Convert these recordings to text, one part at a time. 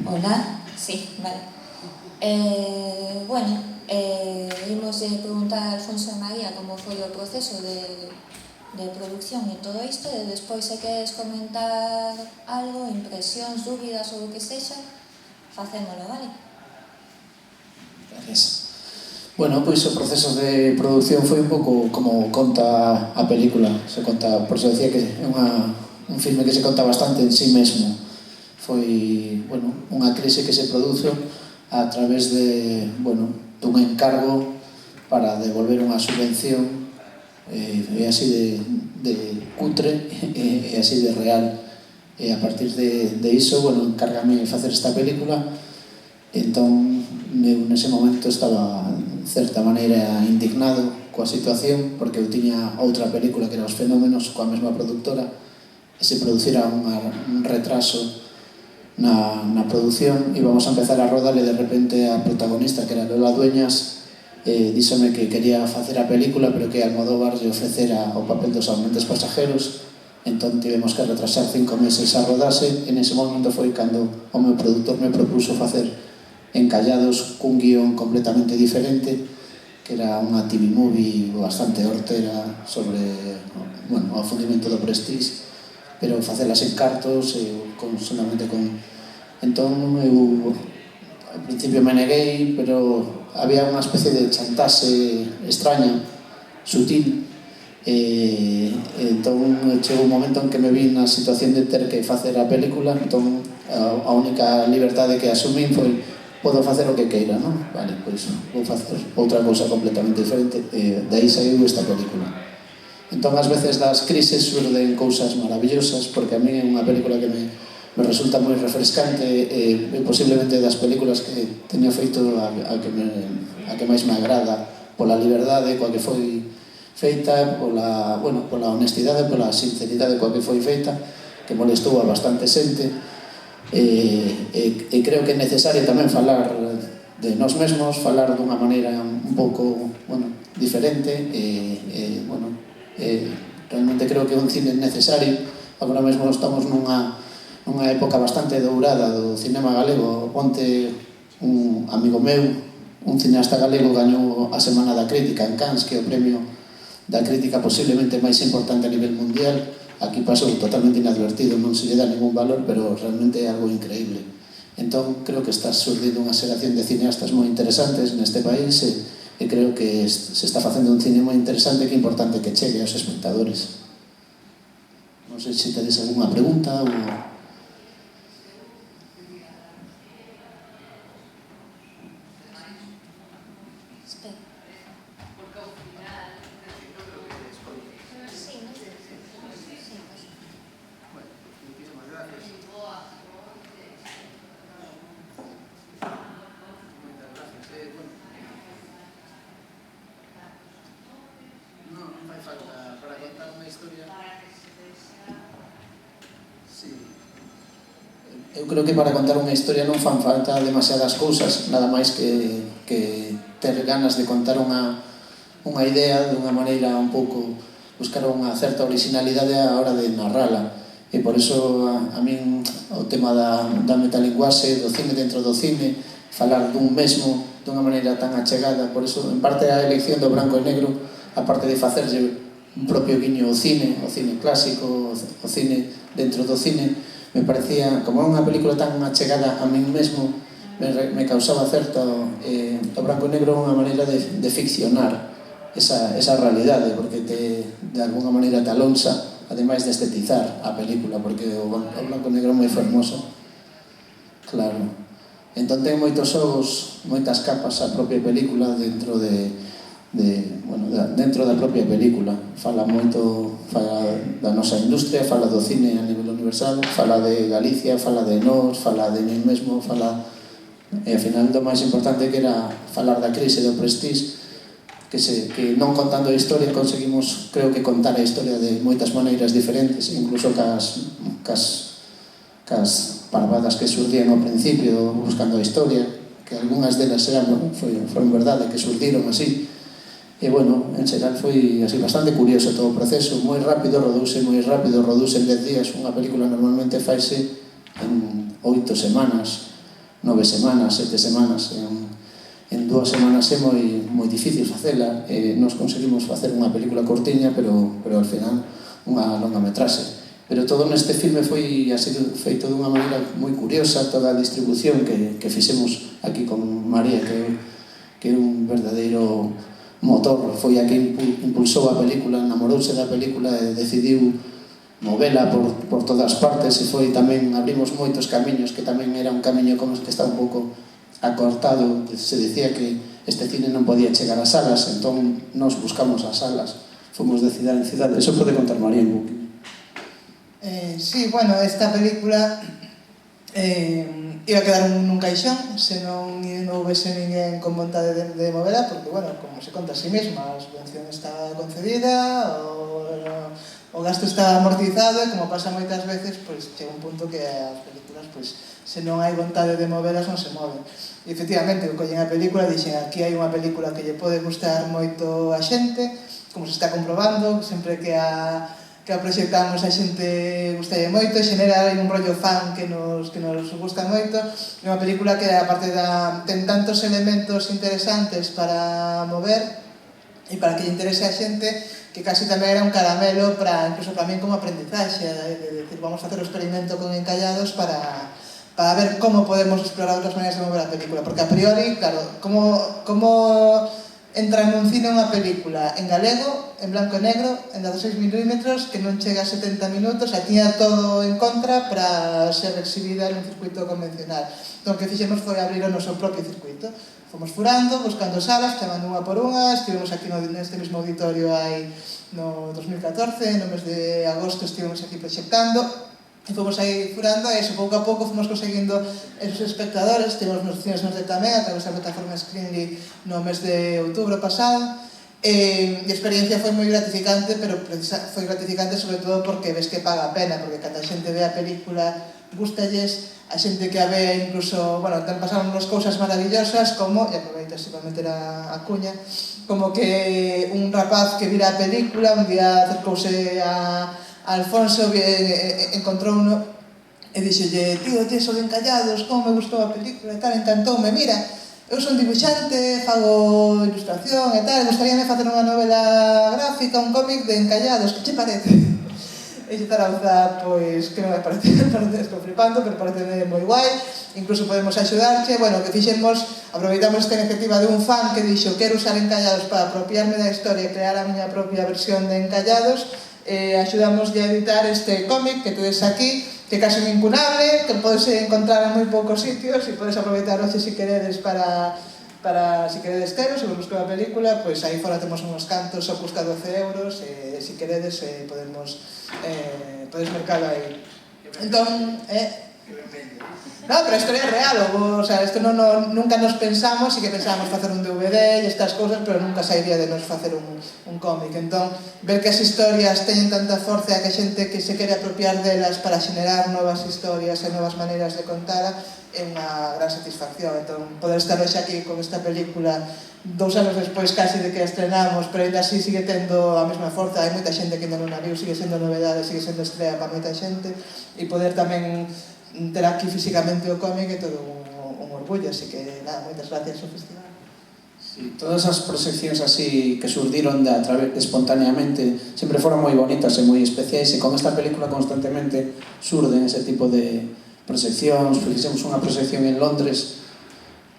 Hola, sí, vale. Bueno, imos preguntar a Alfonso e María como foi o proceso de producción e todo isto, e despois se queres comentar algo, impresións, dúbidas ou o que sexa, facémolo, vale? Gracias. Bueno, pois o proceso de producción foi un pouco como conta a película. Se conta, por eso decía que é un filme que se conta bastante en sí mesmo. Foi, bueno, unha crise que se produce a través de, bueno, dun encargo para devolver unha subvención e así de cutre e así de real. E a partir de iso, bueno, encárgame facer esta película. Entón, eu nese momento estaba, de certa maneira, indignado coa situación, porque eu tiña outra película que era Os Fenómenos, coa mesma productora, e se producira un retraso na produción, íbamos a empezar a rodar e de repente a protagonista, que era Lola Dueñas, díxome que quería facer a película, pero que Almodóvar lle ofrecera o papel dos Amantes Pasajeros. Entón tivemos que retrasar 5 meses a rodase. En ese momento foi cando o meu produtor me propuso facer Encallados cun guión completamente diferente, que era unha TV movie bastante hortera sobre, bueno, o afundimento do Prestige, pero facelas en cartos e solamente con... Entón eu ao principio me neguei, pero había unha especie de chantaxe extraña, sutil, e entón chegou un momento en que me vi na situación de ter que facer a película. Entón a única liberdade que asumín foi: podo facer o que queira, non? Vale, pois vou facer outra cousa completamente diferente, e de aí saiu esta película. Entón, ás veces das crises surden cousas maravillosas, porque a mí é unha película que me resulta moi refrescante, e posiblemente das películas que teño feito a que máis me agrada, pola liberdade coa que foi feita, pola honestidade, pola sinceridade coa que foi feita, que molestou a bastante xente. E creo que é necesario tamén falar de nós mesmos, falar dunha maneira un pouco, bueno, diferente, realmente creo que é un cine necesario. Agora mesmo estamos nunha época bastante dourada do cinema galego. Onte un amigo meu, un cineasta galego, gañou a Semana da Crítica en Cannes, que é o premio da crítica posiblemente máis importante a nivel mundial. Aquí pasou totalmente inadvertido, non se lle dá ningún valor, pero realmente é algo increíble. Entón, creo que está surdindo unha xeración de cineastas moi interesantes neste país, e creo que se está facendo un cine moi interesante, que é importante que chegue aos espectadores. Non sei se tedes algunha pregunta ou... Eu creo que para contar unha historia non fan falta demasiadas cousas, nada máis que ter ganas de contar unha idea dunha maneira un pouco, buscar unha certa originalidade a hora de narrala. E por iso a min o tema da metalinguaxe, do cine dentro do cine, falar dun mesmo dunha maneira tan achegada, por iso en parte a elección do branco e negro, a parte de facerlle un propio guiño ao cine, o cine clásico, o cine dentro do cine, me parecía, como unha película tan achegada a min mesmo, me causaba certo, o branco e negro unha maneira de ficcionar esa realidade, porque de alguna maneira te alonsa, ademais de estetizar a película, porque o branco e negro é moi fermoso. Claro. Entón ten moitos xogos, moitas capas a propia película dentro dentro da propia película. Fala da nosa industria, fala do cine a nivel universal, fala de Galicia, fala de nós, fala de mí mesmo, e ao final do máis importante, que era falar da crise do Prestige, que non contando a historia conseguimos, creo que, contar a historia de moitas maneiras diferentes, incluso cas parvadas que surdían ao principio buscando a historia, que algunhas delas foron verdade, que surdiron así. E, bueno, en xeral foi así bastante curioso todo o proceso, moi rápido, rodouse en 10 días. Unha película normalmente faise en 8 semanas, 9 semanas, 7 semanas. En 2 semanas é moi difícil facela. Nos conseguimos facer unha película cortiña, pero ao final unha longa metraxe. Pero todo neste filme ha sido feito dunha maneira moi curiosa. Toda a distribución que fixemos aquí con María, que é un verdadeiro motor, foi a que impulsou a película, namorouse da película e decidiu movela por todas partes, e foi tamén, abrimos moitos camiños, que tamén era un camiño como que está un pouco acortado. Se dicía que este cine non podía chegar ás salas, entón nos buscamos as salas, fomos de cidade en cidade. Eso pode contar María un pouco. Sí, bueno, esta película iba a quedar nun caixón se non houvese ninguén con vontade de movela, porque, bueno, como se conta a sí mesma, a subvención está concedida, o gasto está amortizado, e como pasa moitas veces, pois chega un punto que as películas, pois, se non hai vontade de movelas, non se moven. E, efectivamente, eu collen a película e dixen, aquí hai unha película que lle pode gustar moito a xente, como se está comprobando, sempre que a proxectamos a xente gustalle moito, xenera un rollo fan que nos gusta moito. É unha película que, aparte ten tantos elementos interesantes para mover e para que lle interese a xente, que casi tamén era un caramelo incluso para min como aprendizaxe, de decir, vamos a facer o experimento con encallados para ver como podemos explorar outras maneiras de mover a película, porque a priori, claro, como entra nun cine unha película en galego, en blanco e negro, en 16 milímetros, que non chega a 70 minutos, e tiña todo en contra para ser exhibida nun circuito convencional. Entón, o que fixemos foi abrir o noso propio circuito. Fomos furando, buscando salas, chamando unha por unha, estivemos aquí neste mesmo auditorio no 2014, no mes de agosto estivemos aquí proxectando, e fomos aí furando, e pouco a pouco fomos conseguindo esos espectadores. Tivemos nos cines de tamén, a través da plataforma Screenly no mes de outubro pasado, e a experiencia foi moi gratificante, pero foi gratificante sobre todo porque ves que paga a pena, porque cando a xente ve a película gustalles, a xente que a ve incluso, bueno, pasaron unas cousas maravillosas, como, e aproveitase para meter a cuña, como que un rapaz que vira a película un día acercouse a Alfonso, encontrou uno e dixolle, tío, tes o de Encallados, como me gustou a película e tal, encantoume, mira, eu son dibuixante, fago ilustración e tal, gustaríame facer unha novela gráfica, un cómic de Encallados, que che parece? E xe Zarauza, pois, que non me parece, estou flipando, pero parece moi guai, incluso podemos axudarche. Bueno, que fixemos, aproveitamos esta iniciativa de un fan que dixo, quero usar Encallados para apropiarme da historia e crear a miña propia versión de Encallados. Axudamos a editar este cómic que tedes aquí, que é casi incunable, que podes encontrar en moi poucos sitios, e podes aproveitar hoxe se queredes para se queredes tero, se vos busco a película, pois aí fora temos uns cantos, só custa 12 euros, e se queredes podes mercalo aí. Entón, no, pero a historia é real, o sea, isto nunca nos pensamos, e que pensábamos facer un DVD e estas cousas, pero nunca sairía de nos facer un cómic. Entón, ver que as historias teñen tanta forza, que a xente que se quere apropiar delas para xenerar novas historias e novas maneiras de contara, é unha gran satisfacción. Entón, poder estar hoxe aquí con esta película 2 anos despois casi de que a estrenamos, pero ainda así sigue tendo a mesma forza. Hai moita xente que ainda non a viu, sigue sendo novedade, sigue sendo estrela para moita xente, e poder tamén ter aquí físicamente o cómic é todo un orgullo, así que nada, moitas gracias ao festival. Sí, todas as proxeccións así que surdiron espontaneamente sempre foron moi bonitas e moi especiais, e con esta película constantemente surden ese tipo de proxeccións. Fixemos unha proxección en Londres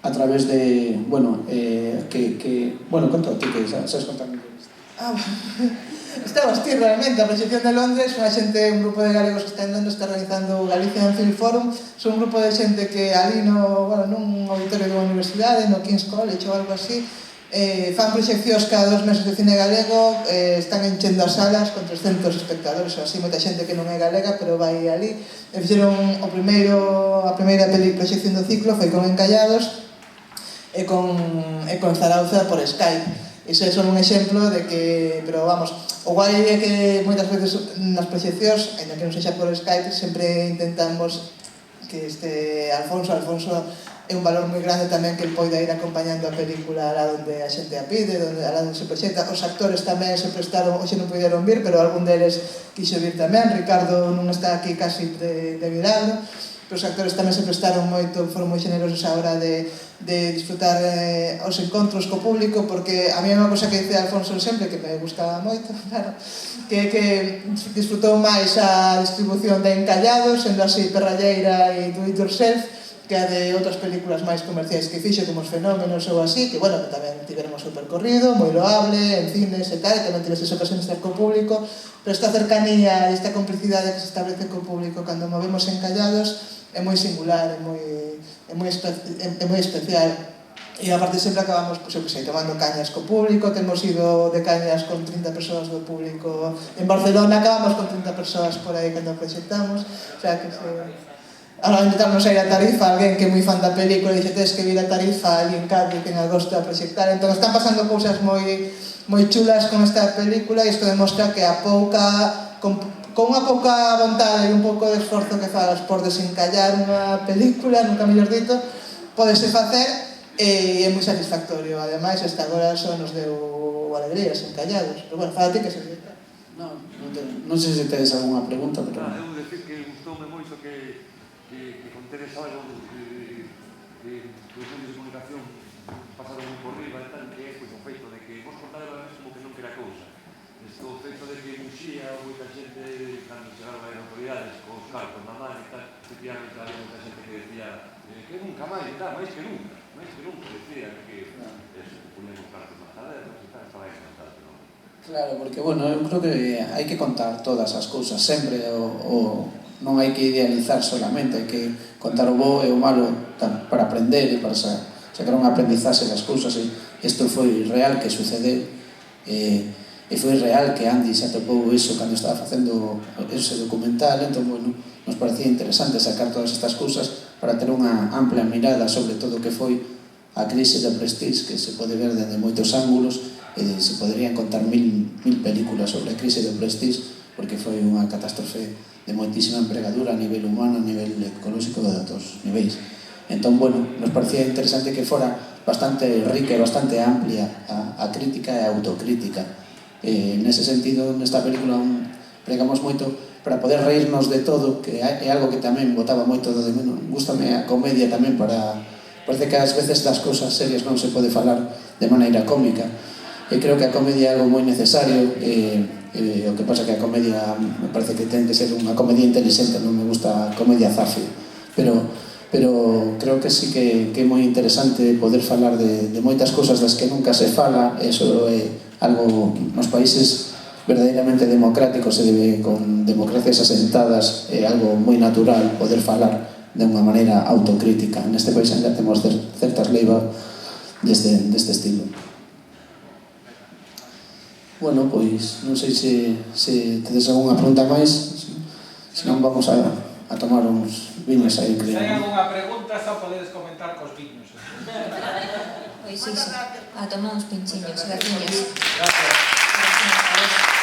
a través de, bueno, conta ti que sabes contar mellor isto. Estamos aquí realmente, a proxección de Londres, un grupo de galegos que está en Londres, está realizando o Galician Film Forum. Son un grupo de xente que ali nun auditorio dunha universidade, no King's College ou algo así, fan proxeccións cada 2 meses de cine galego, están enchendo as salas con 300 espectadores, ou así, moita xente que non é galega, pero vai ali. Fixeron a primeira proxección do ciclo, foi con Encallados e con Zarauza por Skype. Iso é só un exemplo de que, pero vamos, o guai é que moitas veces nas proxeccións, ainda que non sexa por Skype, sempre intentamos que este Alfonso é un valor moi grande tamén que el poida ir acompañando a película alá onde a xente a pide, alá onde se proxecta. Os actores tamén se prestaron, hoxe non puderon vir, pero algún deles quixo vir tamén. Ricardo non está aquí casi de virado. pero os actores tamén se prestaron moito, foron moi generosos a hora de disfrutar os encontros co público, porque a mí é unha cosa que dice Alfonso sempre, que me gustaba moito, claro, que disfrutou máis a distribución de Encallados, sendo así perralleira e do it yourself, que a de outras películas máis comerciais que fixo, como Os Fenómenos ou así, que, bueno, que tamén tiveron o seu percorrido, moi loable, en cines e tal, e tamén tives esa ocasión de estar co público, pero esta cercanía e esta complicidade que se establece co público cando movemos Encallados é moi singular, é moi especial. E aparte sempre acabamos, pois, eu que sei, tomando cañas co público, temos ido de cañas con 30 persoas do público en Barcelona, acabamos con 30 persoas por aí cando proxectamos, o sea, que se... Ahora intentamos ir a Tarifa, alguén que é moi fan da película e dixe, tens que vir a Tarifa ali en Cádiz en agosto a proxectar. Entón están pasando cousas moi chulas con esta película e isto demostra que con unha pouca vontade e un pouco de esforzo que fagas por desencallar unha película, nunca mellor dito, podese facer e é moi satisfactorio. Ademais, esta agora só nos deu alegrías, Encallados. Pero bueno, fala ti que se dice. Non sei se tedes alguna pregunta, pero... Eu decir que gustoume moito que contedes algo que os medios de comunicación pasaron un por riba e tal, que é o feito de que vos contades ahora mesmo que non quera cousa. O feito de que Muxía, moita xente, cando chegaron as autoridades, con os cartos na man e tal, efectivamente había moita xente que decía que nunca máis, máis que nunca, decía que ponían os cartos na caderas e tal, estaba encantado. Claro, porque, bueno, eu creo que hai que contar todas as cousas sempre, non hai que idealizar solamente, hai que contar o bo e o malo para aprender e para sacar unha aprendizaxe das cousas. Isto foi real que sucedeu e foi real que Andy se atopou iso cando estaba facendo ese documental. Entón, bueno, nos parecía interesante sacar todas estas cousas para ter unha ampla mirada sobre todo o que foi a crise do Prestige, que se pode ver desde moitos ángulos e se poderían contar mil películas sobre a crise do Prestige, porque foi unha catástrofe de moitísima envergadura a nivel humano, a nivel ecolóxico e de outros niveis. Entón, bueno, nos parecía interesante que fora bastante rica e bastante amplia a crítica e a autocrítica. Nese sentido, nesta película pregamos moito para poder reírnos de todo, que é algo que tamén botaba moito de menos. Gústame a comedia tamén para... Parece que ás veces das cousas serias non se pode falar de maneira cómica. E creo que a comedia é algo moi necesario, o que pasa que a comedia me parece que ten que ser unha comedia inteligente, non me gusta a comedia zafio, pero creo que sí que é moi interesante poder falar de moitas cousas das que nunca se fala. Eso é algo nos países verdadeiramente democráticos e con democracias asentadas, é algo moi natural poder falar de unha maneira autocrítica. Neste país ainda temos certas leivas deste estilo. Bueno, pois non sei se tedes algunha pregunta máis, senón vamos a tomar uns viños aí. Se hai algunha pregunta, só podedes comentar cos viños. Pois sí, a tomar uns pinchiños, graciñas. Gracias.